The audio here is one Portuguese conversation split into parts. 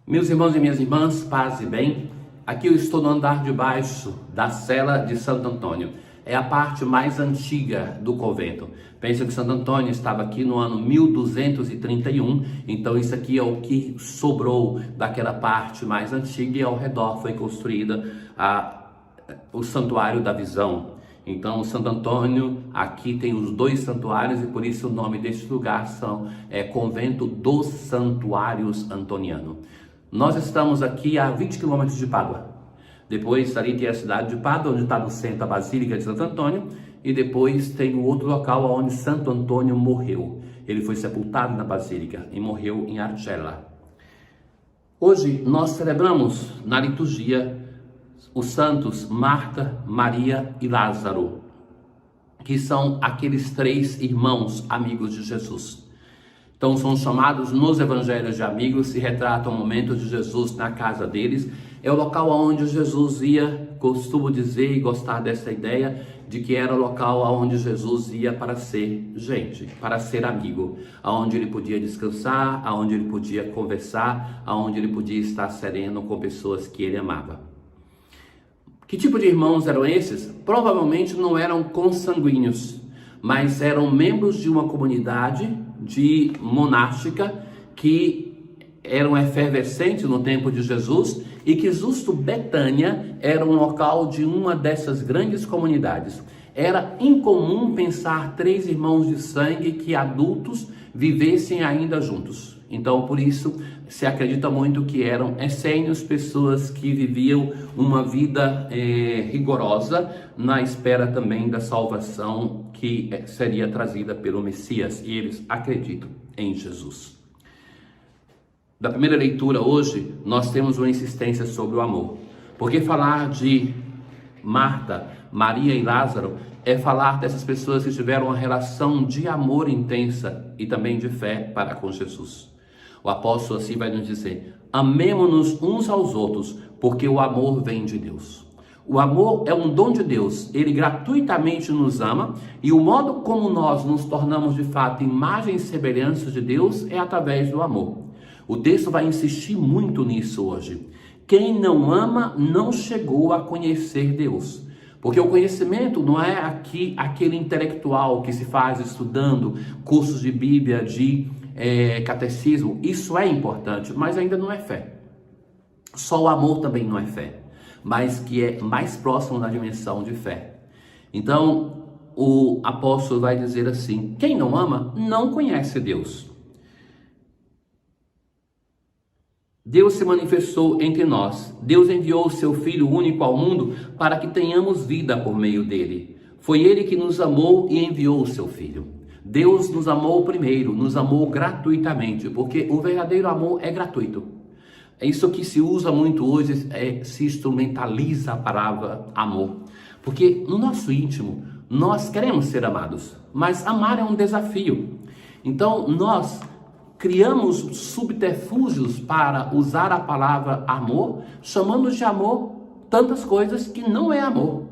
Meus irmãos e minhas irmãs, paz e bem. Aqui eu estou no andar de baixo da cela de Santo Antônio. É a parte mais antiga do convento. Pensa que Santo Antônio estava aqui no ano 1231, então isso aqui é o que sobrou daquela parte mais antiga e ao redor foi construída o Santuário da Visão. Então, Santo Antônio, aqui tem os dois santuários e por isso o nome deste lugar é Convento dos Santuários Antoniano. Nós estamos aqui a 20 quilômetros de Pádua. Depois ali tem a cidade de Pádua, onde está no centro a Basílica de Santo Antônio. E depois tem o outro local onde Santo Antônio morreu. Ele foi sepultado na Basílica e morreu em Arcella. Hoje nós celebramos na liturgia os santos Marta, Maria e Lázaro, que são aqueles três irmãos amigos de Jesus. Então são chamados nos evangelhos de amigos, se retratam o momento de Jesus na casa deles. É o local onde Jesus ia, costumo dizer e gostar dessa ideia, de que era o local onde Jesus ia para ser gente, para ser amigo, aonde ele podia descansar, aonde ele podia conversar, aonde ele podia estar sereno com pessoas que ele amava. Que tipo de irmãos eram esses? Provavelmente não eram consanguíneos, mas eram membros de uma comunidade monástica que eram efervescentes no tempo de Jesus e que justo Betânia era um local de uma dessas grandes comunidades. Era incomum pensar três irmãos de sangue que adultos vivessem ainda juntos. Então, por isso, se acredita muito que eram essênios, pessoas que viviam uma vida rigorosa na espera também da salvação que seria trazida pelo Messias. E eles acreditam em Jesus. Da primeira leitura hoje, nós temos uma insistência sobre o amor. Porque falar de Marta, Maria e Lázaro é falar dessas pessoas que tiveram uma relação de amor intensa e também de fé para com Jesus. O apóstolo assim vai nos dizer: amemo-nos uns aos outros, porque o amor vem de Deus. O amor é um dom de Deus, ele gratuitamente nos ama e o modo como nós nos tornamos de fato imagem e semelhança de Deus é através do amor. O texto vai insistir muito nisso hoje. Quem não ama não chegou a conhecer Deus. Porque o conhecimento não é aquele intelectual que se faz estudando cursos de Bíblia, de catecismo. Isso é importante, mas ainda não é fé. Só o amor também não é fé, mas que é mais próximo da dimensão de fé. Então, o apóstolo vai dizer assim: quem não ama não conhece Deus. Deus se manifestou entre nós. Deus enviou o seu Filho único ao mundo para que tenhamos vida por meio dele. Foi ele que nos amou e enviou o seu Filho. Deus nos amou primeiro, nos amou gratuitamente, porque o verdadeiro amor é gratuito. É isso que se usa muito hoje, se instrumentaliza a palavra amor. Porque no nosso íntimo, nós queremos ser amados, mas amar é um desafio. Então nós criamos subterfúgios para usar a palavra amor, chamando de amor tantas coisas que não é amor.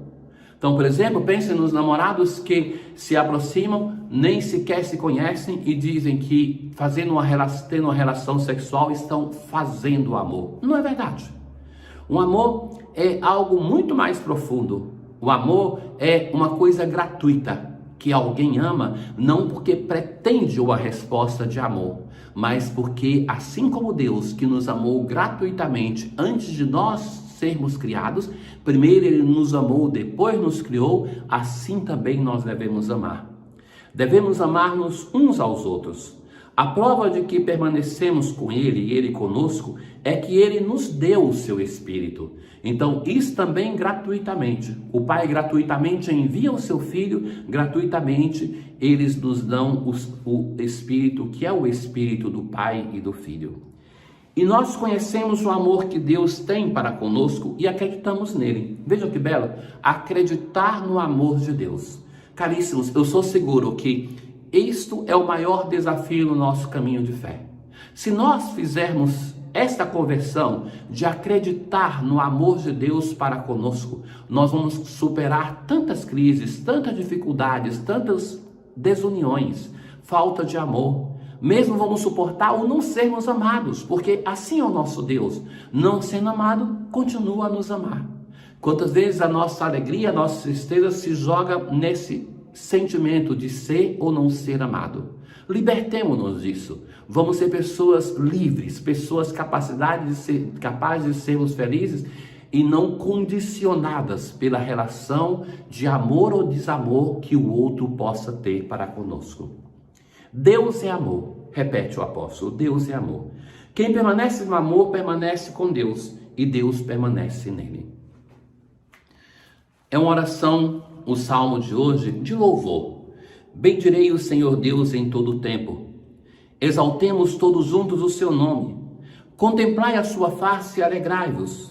Então, por exemplo, pensem nos namorados que se aproximam, nem sequer se conhecem e dizem que tendo uma relação sexual estão fazendo amor. Não é verdade. O amor é algo muito mais profundo. O amor é uma coisa gratuita, que alguém ama não porque pretende uma resposta de amor, mas porque assim como Deus que nos amou gratuitamente antes de nós sermos criados, primeiro ele nos amou, depois nos criou, assim também nós devemos amar. Devemos amar-nos uns aos outros. A prova de que permanecemos com ele e ele conosco é que ele nos deu o seu Espírito. Então, isso também gratuitamente. O Pai gratuitamente envia o seu Filho, gratuitamente eles nos dão o Espírito, que é o Espírito do Pai e do Filho. E nós conhecemos o amor que Deus tem para conosco e acreditamos nele. Veja que belo, acreditar no amor de Deus. Caríssimos, eu sou seguro que isto é o maior desafio no nosso caminho de fé. Se nós fizermos esta conversão de acreditar no amor de Deus para conosco, nós vamos superar tantas crises, tantas dificuldades, tantas desuniões, falta de amor. Mesmo vamos suportar o não sermos amados, porque assim é o nosso Deus. Não sendo amado, continua a nos amar. Quantas vezes a nossa alegria, a nossa tristeza se joga nesse sentimento de ser ou não ser amado. Libertemo-nos disso. Vamos ser pessoas livres, pessoas capazes de sermos felizes e não condicionadas pela relação de amor ou desamor que o outro possa ter para conosco. Deus é amor, repete o apóstolo, Deus é amor. Quem permanece no amor permanece com Deus e Deus permanece nele. É uma oração, o salmo de hoje, de louvor. Bendirei o Senhor Deus em todo o tempo. Exaltemos todos juntos o seu nome. Contemplai a sua face e alegrai-vos.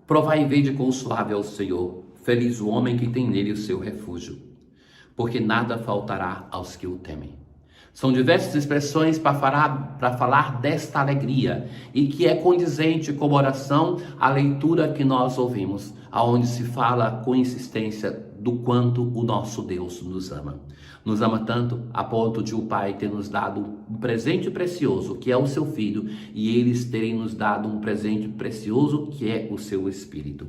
Provai e vede quão suave é o Senhor. Feliz o homem que tem nele o seu refúgio. Porque nada faltará aos que o temem. São diversas expressões para falar desta alegria e que é condizente com a oração, a leitura que nós ouvimos, aonde se fala com insistência do quanto o nosso Deus nos ama. Nos ama tanto a ponto de o Pai ter nos dado um presente precioso, que é o seu Filho, e eles terem nos dado um presente precioso, que é o seu Espírito.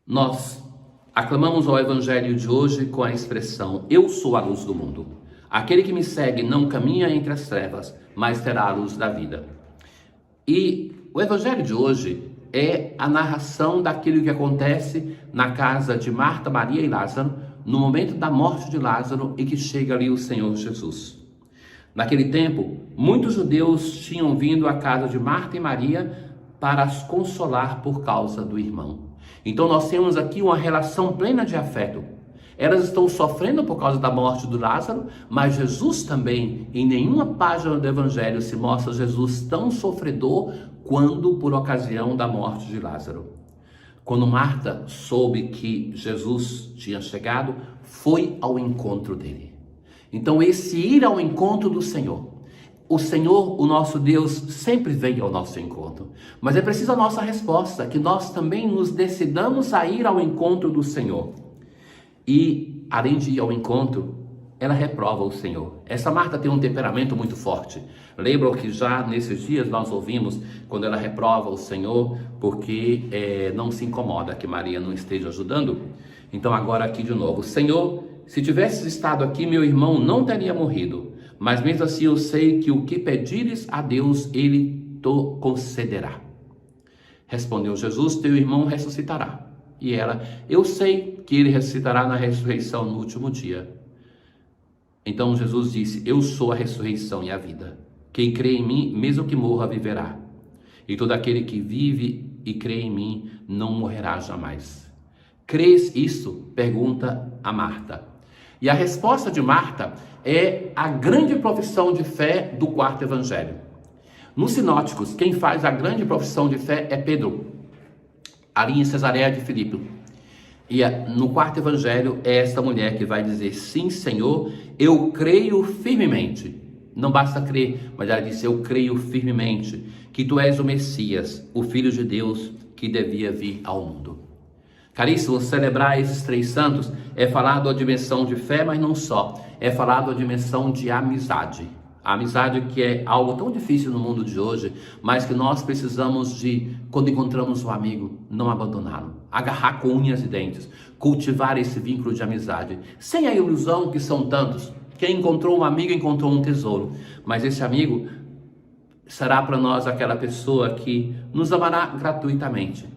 Nós aclamamos ao Evangelho de hoje com a expressão: eu sou a luz do mundo. Aquele que me segue não caminha entre as trevas, mas terá a luz da vida. E o Evangelho de hoje é a narração daquilo que acontece na casa de Marta, Maria e Lázaro, no momento da morte de Lázaro, e que chega ali o Senhor Jesus. Naquele tempo, muitos judeus tinham vindo à casa de Marta e Maria para as consolar por causa do irmão. Então nós temos aqui uma relação plena de afeto. Elas estão sofrendo por causa da morte do Lázaro, mas Jesus também, em nenhuma página do Evangelho se mostra Jesus tão sofredor quando por ocasião da morte de Lázaro. Quando Marta soube que Jesus tinha chegado, foi ao encontro dele. Então esse ir ao encontro do Senhor, o Senhor, o nosso Deus, sempre vem ao nosso encontro. Mas é preciso a nossa resposta, que nós também nos decidamos a ir ao encontro do Senhor. E, além de ir ao encontro, ela reprova o Senhor. Essa Marta tem um temperamento muito forte. Lembram que já nesses dias nós ouvimos quando ela reprova o Senhor porque não se incomoda que Maria não esteja ajudando? Então agora aqui de novo: Senhor, se tivesses estado aqui, meu irmão não teria morrido. Mas mesmo assim eu sei que o que pedires a Deus, Ele te concederá. Respondeu Jesus: teu irmão ressuscitará. E ela: eu sei que ele ressuscitará na ressurreição no último dia. Então Jesus disse: eu sou a ressurreição e a vida. Quem crê em mim, mesmo que morra, viverá. E todo aquele que vive e crê em mim, não morrerá jamais. Crês isto? Pergunta a Marta. E a resposta de Marta é a grande profissão de fé do quarto evangelho. Nos sinóticos, quem faz a grande profissão de fé é Pedro, ali em Cesareia de Filipe. E no quarto evangelho é esta mulher que vai dizer: sim, Senhor, eu creio firmemente. Não basta crer, mas ela disse: eu creio firmemente que tu és o Messias, o Filho de Deus que devia vir ao mundo. Caríssimos, celebrar esses três santos é falar da dimensão de fé, mas não só. É falar da dimensão de amizade. A amizade que é algo tão difícil no mundo de hoje, mas que nós precisamos de, quando encontramos um amigo, não abandoná-lo. Agarrar com unhas e dentes. Cultivar esse vínculo de amizade. Sem a ilusão que são tantos. Quem encontrou um amigo encontrou um tesouro. Mas esse amigo será para nós aquela pessoa que nos amará gratuitamente.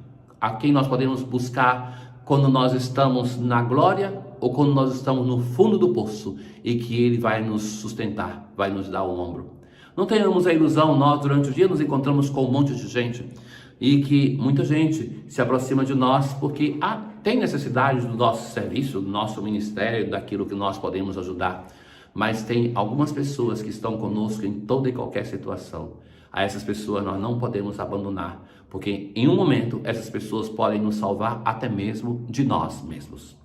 A quem nós podemos buscar quando nós estamos na glória ou quando nós estamos no fundo do poço, e que Ele vai nos sustentar, vai nos dar o ombro. Não tenhamos a ilusão, nós durante o dia nos encontramos com um monte de gente, e que muita gente se aproxima de nós porque tem necessidade do nosso serviço, do nosso ministério, daquilo que nós podemos ajudar. Mas tem algumas pessoas que estão conosco em toda e qualquer situação. A essas pessoas nós não podemos abandonar, porque em um momento essas pessoas podem nos salvar até mesmo de nós mesmos.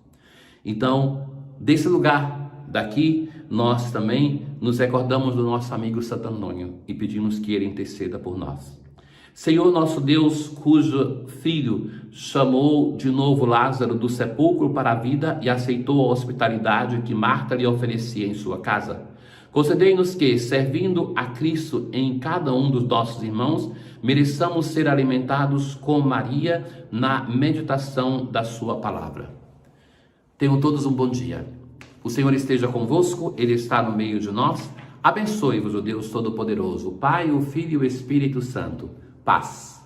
Então, desse lugar, daqui, nós também nos recordamos do nosso amigo Santo Antônio e pedimos que ele interceda por nós. Senhor nosso Deus, cujo Filho chamou de novo Lázaro do sepulcro para a vida e aceitou a hospitalidade que Marta lhe oferecia em sua casa, Concedei-nos que, servindo a Cristo em cada um dos nossos irmãos, mereçamos ser alimentados com Maria na meditação da sua palavra. Tenham todos um bom dia. O Senhor esteja convosco, Ele está no meio de nós. Abençoe-vos o Deus Todo-Poderoso, o Pai, o Filho e o Espírito Santo. Paz.